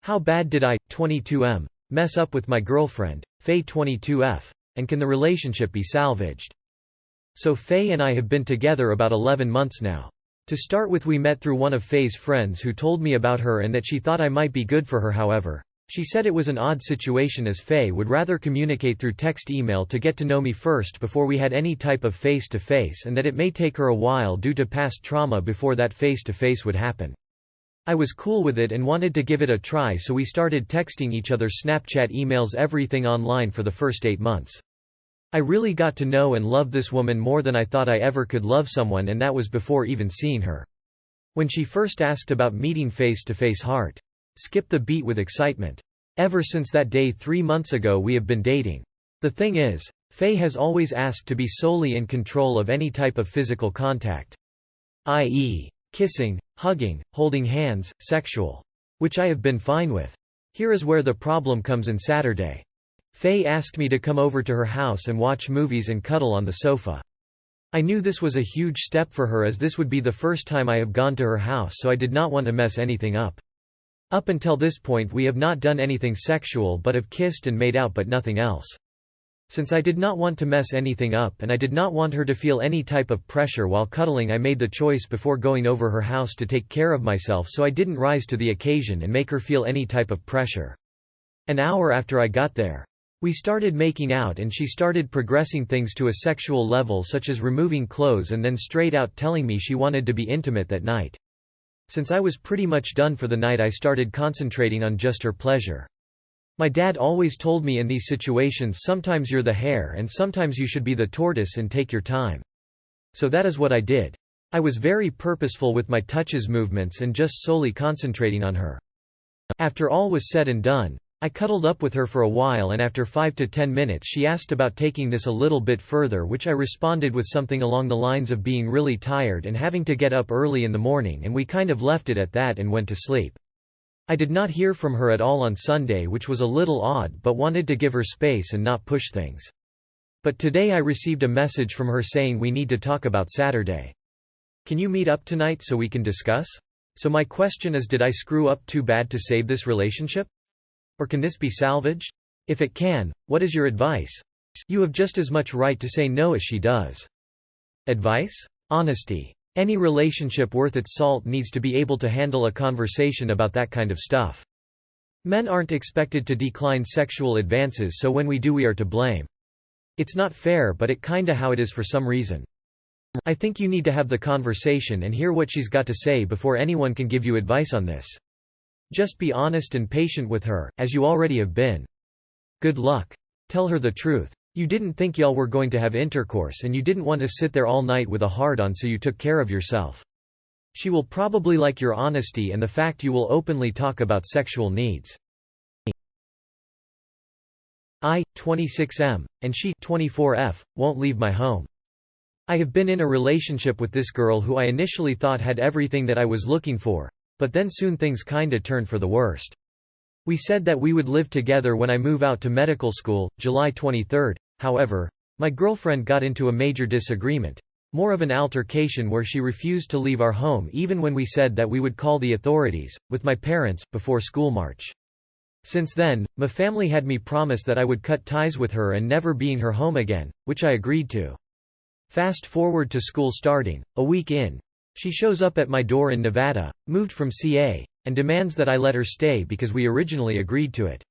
How bad did I, 22M, mess up with my girlfriend, Faye 22F, and can the relationship be salvaged? So Faye and I have been together about 11 months now. To start with, we met through one of Faye's friends who told me about her and that she thought I might be good for her. However, she said it was an odd situation as Faye would rather communicate through text email to get to know me first before we had any type of face-to-face, and that it may take her a while due to past trauma before that face-to-face would happen. I was cool with it and wanted to give it a try, so we started texting each other, Snapchat, emails, everything online for the first 8 months. I really got to know and love this woman more than I thought I ever could love someone, and that was before even seeing her. When she first asked about meeting face-to-face, heart skipped the beat with excitement. Ever since that day 3 months ago, we have been dating. The thing is, Faye has always asked to be solely in control of any type of physical contact, i.e., kissing, hugging, holding hands, sexual. Which I have been fine with. Here is where the problem comes in. Saturday, Faye asked me to come over to her house and watch movies and cuddle on the sofa. I knew this was a huge step for her, as this would be the first time I have gone to her house, so I did not want to mess anything up. Up until this point we have not done anything sexual but have kissed and made out, but nothing else. Since I did not want to mess anything up and I did not want her to feel any type of pressure while cuddling, I made the choice before going over her house to take care of myself so I didn't rise to the occasion and make her feel any type of pressure. An hour after I got there, we started making out and she started progressing things to a sexual level, such as removing clothes and then straight out telling me she wanted to be intimate that night. Since I was pretty much done for the night, I started concentrating on just her pleasure. My dad always told me in these situations, sometimes you're the hare and sometimes you should be the tortoise and take your time. So that is what I did. I was very purposeful with my touches, movements, and just solely concentrating on her. After all was said and done, I cuddled up with her for a while, and after 5 to 10 minutes she asked about taking this a little bit further, which I responded with something along the lines of being really tired and having to get up early in the morning, and we kind of left it at that and went to sleep. I did not hear from her at all on Sunday, which was a little odd, but wanted to give her space and not push things. But today I received a message from her saying we need to talk about Saturday. Can you meet up tonight so we can discuss? So my question is, did I screw up too bad to save this relationship? Or can this be salvaged? If it can, what is your advice? You have just as much right to say no as she does. Advice? Honesty. Any relationship worth its salt needs to be able to handle a conversation about that kind of stuff. Men aren't expected to decline sexual advances, so when we do, we are to blame. It's not fair, but it kinda how it is for some reason. I think you need to have the conversation and hear what she's got to say before anyone can give you advice on this. Just be honest and patient with her, as you already have been. Good luck. Tell her the truth. You didn't think y'all were going to have intercourse and you didn't want to sit there all night with a hard-on, so you took care of yourself. She will probably like your honesty and the fact you will openly talk about sexual needs. I, 26M, and she, 24F, won't leave my home. I have been in a relationship with this girl who I initially thought had everything that I was looking for, but then soon things kinda turned for the worst. We said that we would live together when I move out to medical school, July 23rd. However, my girlfriend got into a major disagreement, more of an altercation, where she refused to leave our home even when we said that we would call the authorities, with my parents, before school march. Since then, my family had me promise that I would cut ties with her and never be in her home again, which I agreed to. Fast forward to school starting, a week in, she shows up at my door in Nevada, moved from CA, and demands that I let her stay because we originally agreed to it.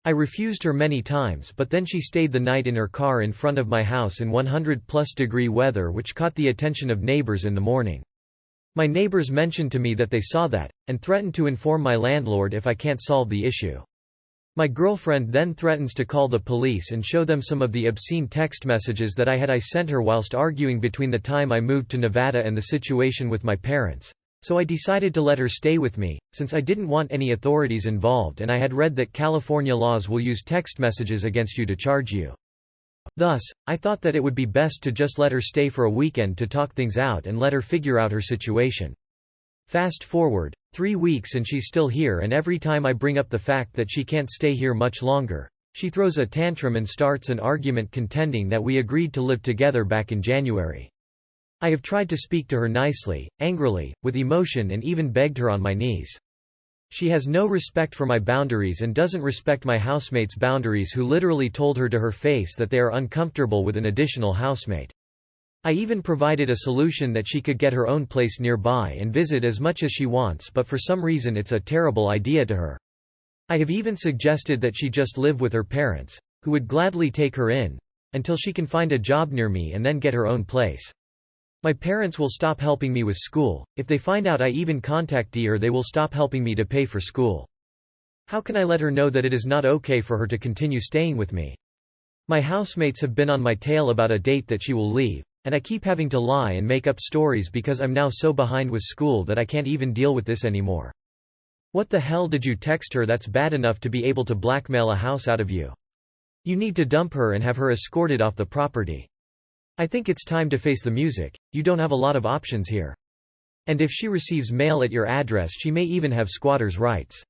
I refused her many times, but then she stayed the night in her car in front of my house in 100-plus-degree weather, which caught the attention of neighbors in the morning. My neighbors mentioned to me that they saw that, and threatened to inform my landlord if I can't solve the issue. My girlfriend then threatens to call the police and show them some of the obscene text messages that I sent her whilst arguing between the time I moved to Nevada and the situation with my parents. So I decided to let her stay with me, since I didn't want any authorities involved, and I had read that California laws will use text messages against you to charge you. Thus, I thought that it would be best to just let her stay for a weekend to talk things out and let her figure out her situation. Fast forward 3 weeks and she's still here, and every time I bring up the fact that she can't stay here much longer, she throws a tantrum and starts an argument contending that we agreed to live together back in January. I have tried to speak to her nicely, angrily, with emotion, and even begged her on my knees. She has no respect for my boundaries and doesn't respect my housemates' boundaries, who literally told her to her face that they are uncomfortable with an additional housemate. I even provided a solution that she could get her own place nearby and visit as much as she wants, but for some reason it's a terrible idea to her. I have even suggested that she just live with her parents, who would gladly take her in, until she can find a job near me and then get her own place. My parents will stop helping me with school. If they find out I even contact her, they will stop helping me to pay for school. How can I let her know that it is not okay for her to continue staying with me? My housemates have been on my tail about a date that she will leave, and I keep having to lie and make up stories because I'm now so behind with school that I can't even deal with this anymore. What the hell did you text her that's bad enough to be able to blackmail a house out of you? You need to dump her and have her escorted off the property. I think it's time to face the music. You don't have a lot of options here. And if she receives mail at your address, she may even have squatters' rights.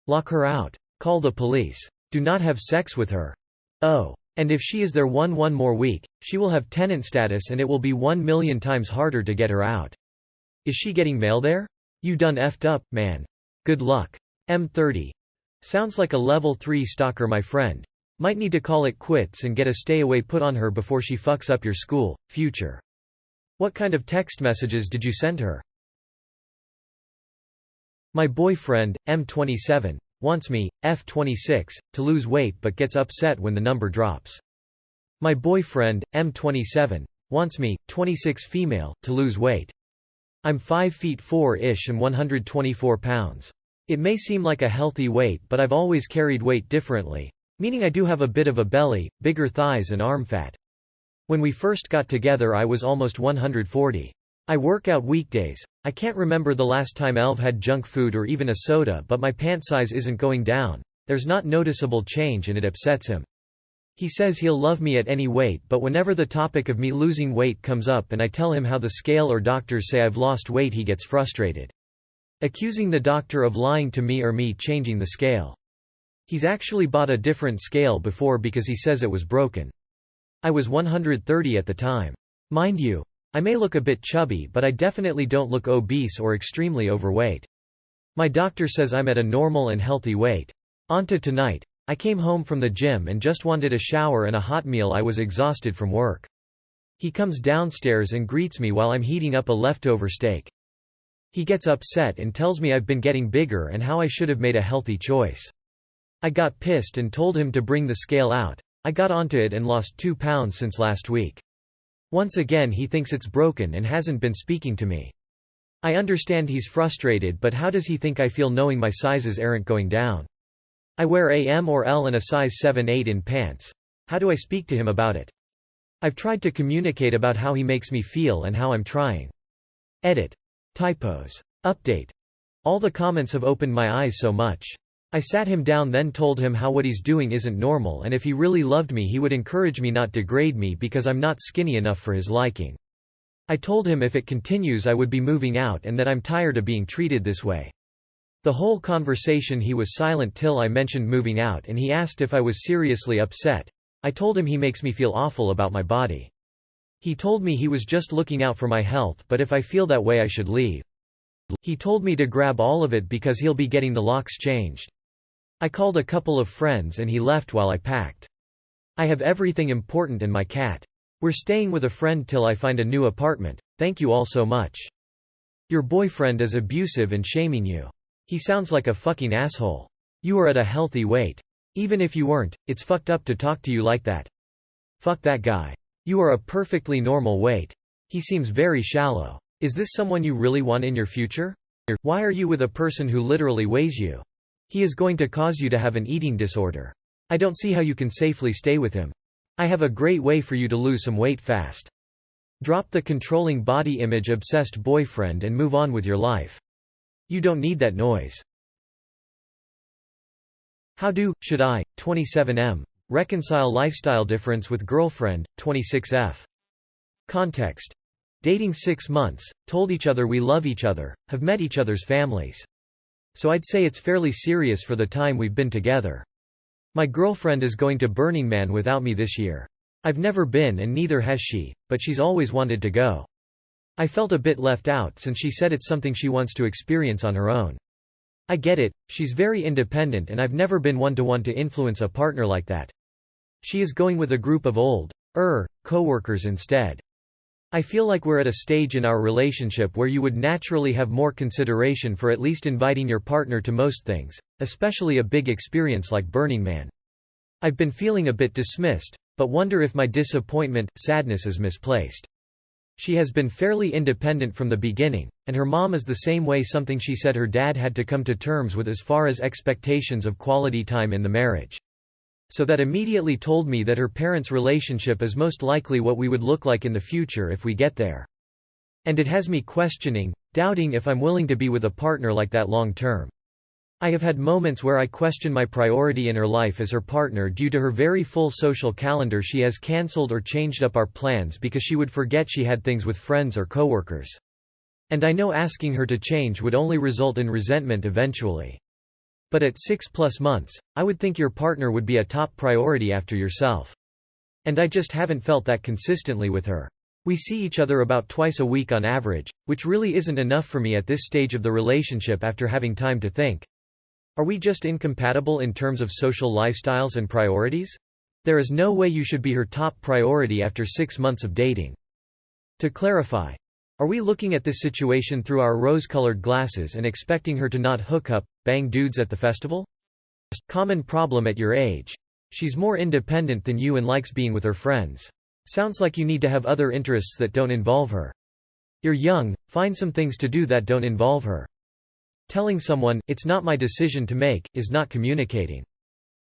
Lock her out. Call the police. Do not have sex with her. Oh. And if she is there one more week, she will have tenant status and it will be 1 million times harder to get her out. Is she getting mail there? You done effed up, man. Good luck. M30. Sounds like a level 3 stalker, my friend. Might need to call it quits and get a stay away put on her before she fucks up your school, future. What kind of text messages did you send her? My boyfriend, M27, wants me, F26, to lose weight but gets upset when the number drops. My boyfriend, M27, wants me, 26 female, to lose weight. I'm 5 feet 4-ish and 124 pounds. It may seem like a healthy weight, but I've always carried weight differently. Meaning I do have a bit of a belly, bigger thighs and arm fat. When we first got together I was almost 140. I work out weekdays. I can't remember the last time Elv had junk food or even a soda, but my pant size isn't going down. There's not noticeable change and it upsets him. He says he'll love me at any weight, but whenever the topic of me losing weight comes up and I tell him how the scale or doctors say I've lost weight, he gets frustrated. Accusing the doctor of lying to me or me changing the scale. He's actually bought a different scale before because he says it was broken. I was 130 at the time. Mind you, I may look a bit chubby, but I definitely don't look obese or extremely overweight. My doctor says I'm at a normal and healthy weight. On to tonight. I came home from the gym and just wanted a shower and a hot meal. I was exhausted from work. He comes downstairs and greets me while I'm heating up a leftover steak. He gets upset and tells me I've been getting bigger and how I should have made a healthy choice. I got pissed and told him to bring the scale out. I got onto it and lost 2 pounds since last week. Once again he thinks it's broken and hasn't been speaking to me. I understand he's frustrated, but how does he think I feel knowing my sizes aren't going down? I wear a M or L and a size 7/8 in pants. How do I speak to him about it? I've tried to communicate about how he makes me feel and how I'm trying. Edit. Typos. Update. All the comments have opened my eyes so much. I sat him down, then told him how what he's doing isn't normal, and if he really loved me he would encourage me, not degrade me because I'm not skinny enough for his liking. I told him if it continues I would be moving out and that I'm tired of being treated this way. The whole conversation he was silent till I mentioned moving out and he asked if I was seriously upset. I told him he makes me feel awful about my body. He told me he was just looking out for my health, but if I feel that way I should leave. He told me to grab all of it because he'll be getting the locks changed. I called a couple of friends and he left while I packed. I have everything important and my cat. We're staying with a friend till I find a new apartment. Thank you all so much. Your boyfriend is abusive and shaming you. He sounds like a fucking asshole. You are at a healthy weight. Even if you weren't, it's fucked up to talk to you like that. Fuck that guy. You are a perfectly normal weight. He seems very shallow. Is this someone you really want in your future? Why are you with a person who literally weighs you? He is going to cause you to have an eating disorder. I don't see how you can safely stay with him. I have a great way for you to lose some weight fast. Drop the controlling body image obsessed boyfriend and move on with your life. You don't need that noise. Should I, 27M, reconcile lifestyle difference with girlfriend, 26F? Context. Dating 6 months, told each other we love each other, have met each other's families. So I'd say it's fairly serious for the time we've been together. My girlfriend is going to Burning Man without me this year. I've never been and neither has she, but she's always wanted to go. I felt a bit left out since she said it's something she wants to experience on her own. I get it, she's very independent and I've never been one to influence a partner like that. She is going with a group of coworkers instead. I feel like we're at a stage in our relationship where you would naturally have more consideration for at least inviting your partner to most things, especially a big experience like Burning Man. I've been feeling a bit dismissed, but wonder if my sadness is misplaced. She has been fairly independent from the beginning, and her mom is the same way, something she said her dad had to come to terms with as far as expectations of quality time in the marriage. So that immediately told me that her parents' relationship is most likely what we would look like in the future if we get there. And it has me questioning, doubting if I'm willing to be with a partner like that long term. I have had moments where I question my priority in her life as her partner due to her very full social calendar. She has cancelled or changed up our plans because she would forget she had things with friends or coworkers. And I know asking her to change would only result in resentment eventually. But at 6+ months, I would think your partner would be a top priority after yourself. And I just haven't felt that consistently with her. We see each other about twice a week on average, which really isn't enough for me at this stage of the relationship after having time to think. Are we just incompatible in terms of social lifestyles and priorities? There is no way you should be her top priority after 6 months of dating. To clarify, are we looking at this situation through our rose-colored glasses and expecting her to not hook up, bang dudes at the festival? Common problem at your age. She's more independent than you and likes being with her friends. Sounds like you need to have other interests that don't involve her. You're young, find some things to do that don't involve her. Telling someone, "It's not my decision to make," is not communicating.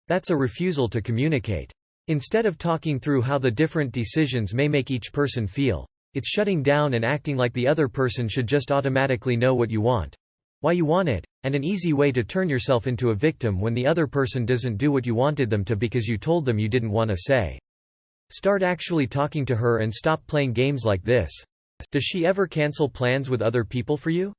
That's a refusal to communicate. Instead of talking through how the different decisions may make each person feel, it's shutting down and acting like the other person should just automatically know what you want, why you want it, and an easy way to turn yourself into a victim when the other person doesn't do what you wanted them to because you told them you didn't want to say. Start actually talking to her and stop playing games like this. Does she ever cancel plans with other people for you?